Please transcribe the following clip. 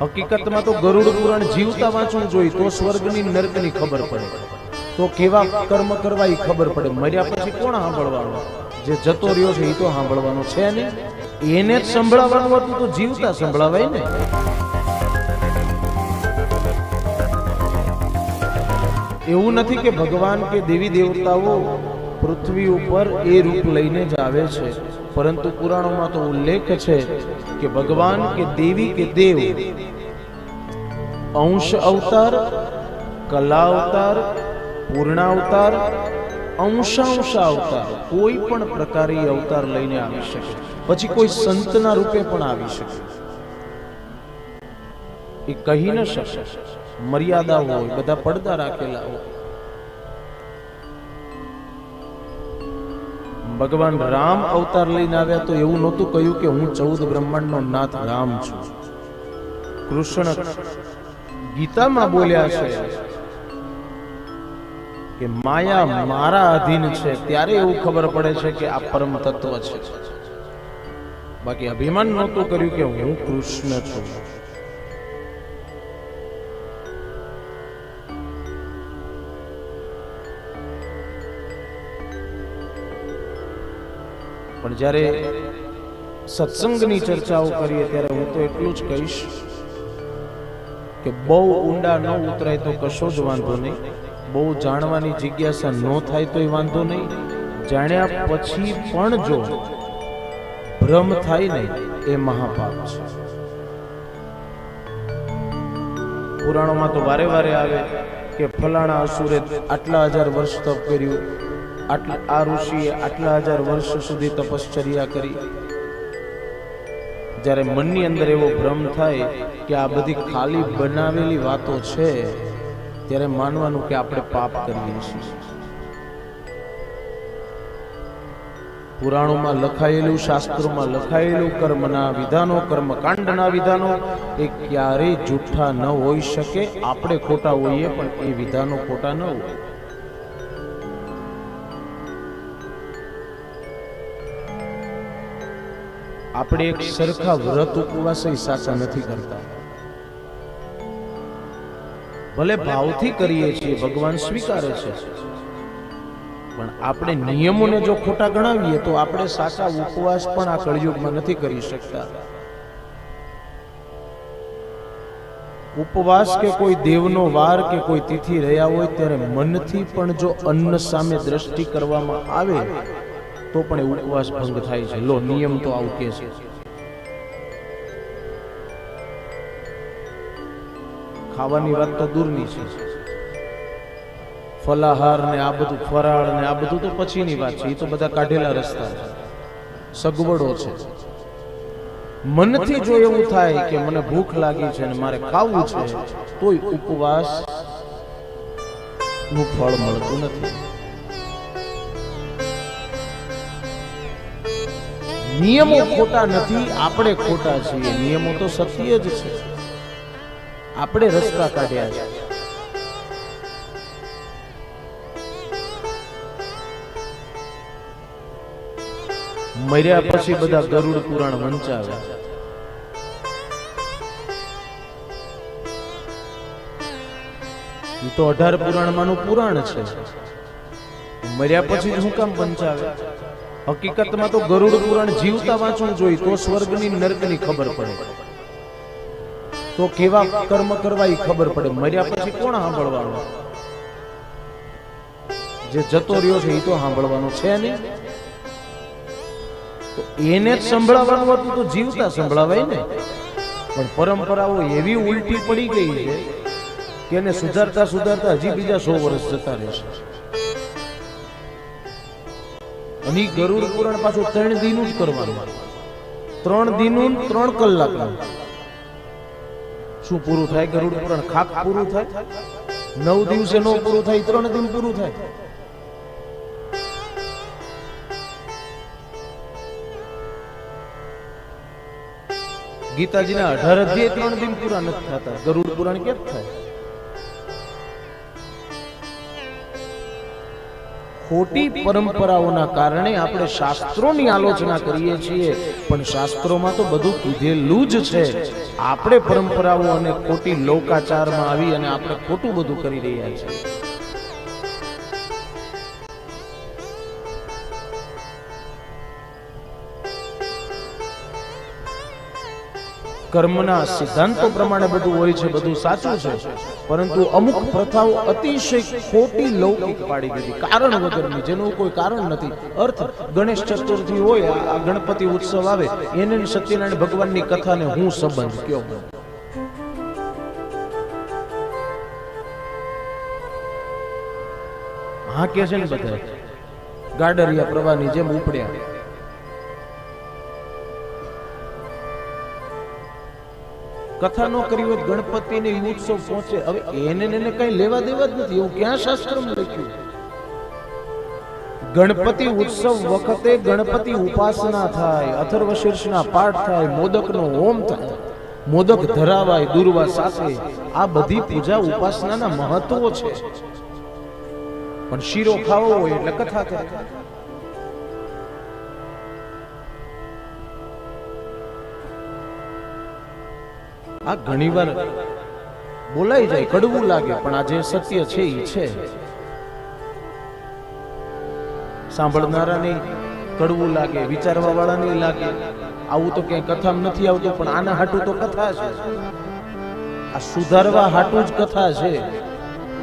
હકીકતમાં તો ગરુડ પુરાણ જીવતા વાંચવું જોઈએ તો સ્વર્ગની નર્કની ખબર પડે, તો કેવા કર્મ કરવા એ ખબર પડે. મર્યા પછી કોણ સાંભળવાનું? જે જતો રહ્યો છે એ તો સાંભળવાનો છે નહીં. એને જ સંભળાવવાનું હતું તો જીવતા સંભળાવાય ને. એવું નથી કે ભગવાન કે દેવી દેવતાઓ પૃથ્વી ઉપર એ રૂપ લઈને જ આવે છે, પરંતુ પુરાણોમાં તો ઉલ્લેખ છે કે ભગવાન કે દેવી કે દેવ અંશ અવતાર, કલા અવતાર, પૂર્ણાવતાર, અંશાંશ અવતાર કોઈ પણ પ્રકારે અવતાર લઈને આવી શકે. પછી કોઈ સંતના રૂપે પણ આવી શકે. એ કહી ન શકે. મર્યાદા હોય, બધા પડદા રાખેલા હોય. ભગવાન રામ અવતાર લઈને આવ્યા તો એવું નહોતું કહ્યું કે હું 14 બ્રહ્માંડનો નાથ રામ છું. કૃષ્ણ ગીતામાં બોલ્યા છે કે માયા મારા અધીન છે, ત્યારે એવું ખબર પડે છે કે આ પરમ તત્વ છે. બાકી અભિમાન નહોતું કર્યું કે હું કૃષ્ણ છું. પણ જ્યારે સત્સંગની ચર્ચાઓ કરીએ ત્યારે હું તો એટલું જ કહીશ કે બહુ ઊંડા ન ઉતરાય તો કશો જ વાંધો નહીં, બહુ જાણવાની જિજ્ઞાસા ન થાય તોય વાંધો નહીં. જાણ્યા પછી પણ જો ભ્રમ થાય ને એ મહાપાપ છે. પુરાણોમાં તો વારે વારે આવે કે ફલાણા અસુરે આટલા 1000 વર્ષ તપ કર્યું, આ ઋષિએ આટલા 1000 વર્ષ સુધી તપશ્ચર્યા કરી. જ્યારે મનની અંદર એવો ભ્રમ થાય કે આ બધી ખાલી બનાવેલી વાતો છે, ત્યારે માનવાનું કે આપણે પાપ કરીએ છીએ. પુરાણોમાં લખાયેલું, શાસ્ત્રોમાં લખાયેલું કર્મના વિધાનો, કર્મકાંડના વિધાનો એ ક્યારેય જૂઠા ન હોઈ શકે. આપણે ખોટા હોઈએ પણ એ વિધાનો ખોટા ન હોય. આપણે એક સરખા વ્રત ઉપવાસ સાચા નથી કરતા. ભલે ભાવથી કરીએ છીએ, ભગવાન સ્વીકારે છે, પણ આપણે નિયમોને જો ખોટા ગણાવીએ તો આપણે સાચા ઉપવાસ પણ આ કળિયુગમાં નથી કરી શકતા. ઉપવાસ કે કોઈ દેવનો વાર કે કોઈ તિથિ રહ્યા હોય ત્યારે મનથી પણ જો અન્ન સામે દ્રષ્ટિ કરવામાં આવે તો પણ એ ઉપવાસ ભંગ થાય છે. લો, નિયમ તો આવું કે છે. ખાવાની વાત તો દૂરની છે. ફલાહાર ને આ બધું, ફરાળ ને આ બધું તો પછીની વાત છે. એ તો બધા કાઢેલા રસ્તા છે, સગવડો છે. મનથી જો એવું થાય કે મને ભૂખ લાગી છે અને મારે ખાવું છે, તોય ઉપવાસ નું ફળ મળતું નથી. નિયમો ખોટા નથી, આપણે ખોટા છીએ. નિયમો તો સત્ય જ છે, આપણે રસ્તા કાઢ્યા છે. મર્યા પછી બધા ગરુડ પુરાણ વંચાવે. એ તો 18 પુરાણમાંનું પુરાણ છે. મર્યા પછી શું કામ વંચાવે? હકીકતમાં તો ગરુડ પુરાણ જીવતા વાંચવું જોઈએ તો સ્વર્ગની નર્કની ખબર પડે, તો કેવા કર્મ કરવા એ ખબર પડે. મર્યા પછી કોણ સાંભળવાનું? જે જતો રહ્યો છે એ તો સાંભળવાનો છે નહીં. તો એને જ સંભળાવવાનું હતું તો જીવતા સંભળાવાય ને. પણ પરંપરાઓ એવી ઉલટી પડી ગઈ છે કે એને સુધારતા સુધારતા હજી બીજા 100 વર્ષ જતા રહેશે. અને ગરુડ પુરાણ પાછું 3 દિનનું જ કરવાનું. 3 દિનનું 3 કલાકનું. શું પૂરું થાય ગરુડ પુરાણ? ખાક પૂરું થાય? 9 દિવસે નો પૂરું થાય, 3 દિન પૂરું થાય. ગીતાજીના 18 અધ્યાય 3 દિન પૂરા નથી થતા. ગરુડ પુરાણ કેમ થાય? ખોટી પરંપરાઓના કારણે આપણે શાસ્ત્રોની આલોચના કરીએ છીએ, પણ શાસ્ત્રોમાં તો બધું કીધેલું જ છે. આપણે પરંપરાઓ અને ખોટી લોકાચારમાં આવી અને આપણે ખોટું બધું કરી રહ્યા છીએ. કર્મના સિદ્ધાંતો પ્રમાણે બધું હોય છે, બધું સાચું છે, પરંતુ અમુક પ્રથાઓ અતિશય ખોટી લૌકિક પાડી દીધી, કારણ વગરની, જેનું કોઈ કારણ નથી. અર્થ, ગણેશ ચતુર્થી હોય, આ ગણપતિ ઉત્સવ આવે, એને સત્યનારાયણ ભગવાનની કથાને હું સંબંધ કયો? હા કે છે ને બધા ગાડરિયા પ્રવાહની જેમ ઉપડ્યા. કથા નો કરી હોય ગણપતિને ઉત્સવ પહોંચે, હવે એને કઈ લેવા દેવા જ નથી. એવું ક્યાં શાસ્ત્રમાં લખ્યું? ગણપતિ ઉત્સવ વખતે ગણપતિ ઉપાસના થાય, અથર્વશીર્ષના પાઠ થાય, મોદકનો હોમ થાય, મોદક ધરાવાય દુર્વા સાથે. આ બધી પૂજા ઉપાસનાના મહત્વો છે. પણ શીરો ખાવો હોય એટલે કથા કરે. આ ઘણીવાર બોલાઈ જાય, કડવું લાગે, પણ આ જે સત્ય છે એ છે. સાંભળનારાને કડવું લાગે, વિચારવા વાળાને લાગે આવું તો ક્યાંય કથામાં નથી આવતું, પણ આના હાટું તો કથા છે. આ સુધારવા હાટું જ કથા છે.